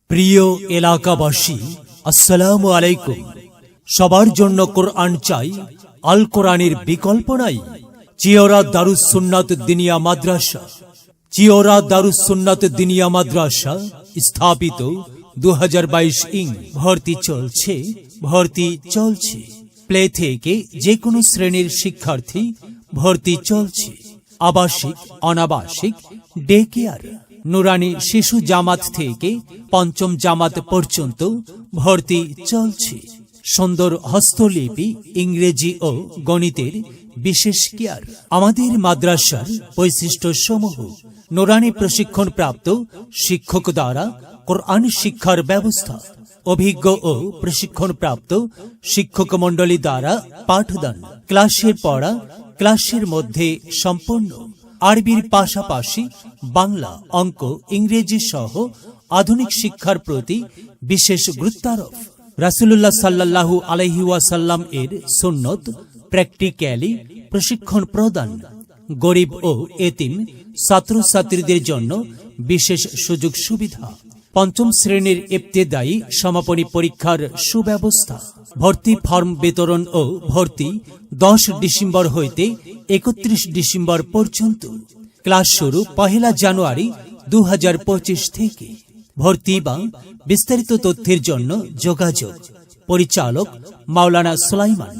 প্রিয় এলাকাবাসী, আসসালামু আলাইকুম। সবার জন্য কোরআন চাই, আল কোরআনের বিকল্প নাই। চিওরা দারুস সুন্নাত দিনিয়া মাদ্রাসা, চিওরা দারুস সুন্নাত দিনিয়া মাদ্রাসা স্থাপিত 2022 ইং। ভর্তি চলছে। প্লে থেকে যে কোনো শ্রেণীর শিক্ষার্থী ভর্তি চলছে। আবাসিক, অনাবাসিক, ডে কেয়ার, নুরানি শিশু জামাত থেকে পঞ্চম জামাত পর্যন্ত ভর্তি চলছে। সুন্দর হস্তলিপি, ইংরেজি ও গণিতের বিশেষ কেয়ার। আমাদের মাদ্রাসার বৈশিষ্ট্য সমূহ: নুরানি প্রশিক্ষণ প্রাপ্ত শিক্ষক দ্বারা কোরআন শিক্ষার ব্যবস্থা, অভিজ্ঞ ও প্রশিক্ষণ প্রাপ্ত শিক্ষক মণ্ডলী দ্বারা পাঠদান, ক্লাসের পড়া ক্লাসের মধ্যে সম্পন্ন, আরবির পাশাপাশি বাংলা, অঙ্ক, ইংরেজি সহ আধুনিক শিক্ষার প্রতি বিশেষ গুরুত্বারোপ। রাসূলুল্লাহ সাল্লাল্লাহু আলাইহি ওয়াসাল্লাম এর সুন্নত প্র্যাকটিক্যালি প্রশিক্ষণ প্রদান। গরিব ও এতিম ছাত্রছাত্রীদের জন্য বিশেষ সুযোগ সুবিধা। পঞ্চম শ্রেণীর ইবতেদায়ী সমাপনী পরীক্ষার সুব্যবস্থা। ভর্তি ফর্ম বিতরণ ও ভর্তি 10 ডিসেম্বর হইতে 31 ডিসেম্বর পর্যন্ত। ক্লাস শুরু 1 জানুয়ারি 2025 থেকে। ভর্তি বা বিস্তারিত তথ্যের জন্য যোগাযোগ। পরিচালক মাওলানা সুলাইমান।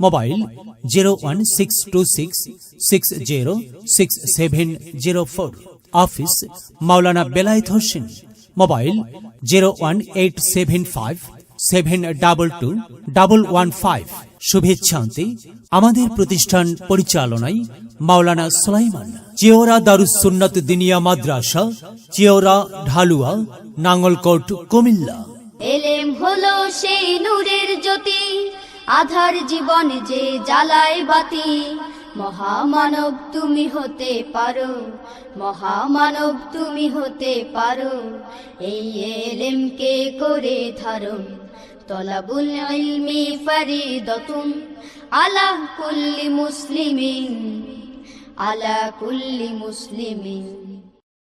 মোবাইল 01626606704। অফিস মাওলানা বেলায়েত হোসেন। মোবাইল 01875722115। শুভেচ্ছান্তে আমাদের প্রতিষ্ঠান পরিচালনায় মাওলানা সুলাইমান। চিওরা দারুস সুন্নাত দিনিয়া মাদ্রাসা, চিওরা ঢালুয়া, নাঙ্গলকোট, কুমিল্লা। এলেম হলো সেই নূরের জ্যোতি, আধার জীবন যে জ্বালায় বাতি। মহামানব তুমি হতে পারো, মহামানব তুমি হতে পারো। এই এলেমকে করে ধারণ, তলাবুল ইলমি ফরিদাতুন আলা কুল্লি মুসলিমিন, আলা কুল্লি মুসলিমিন।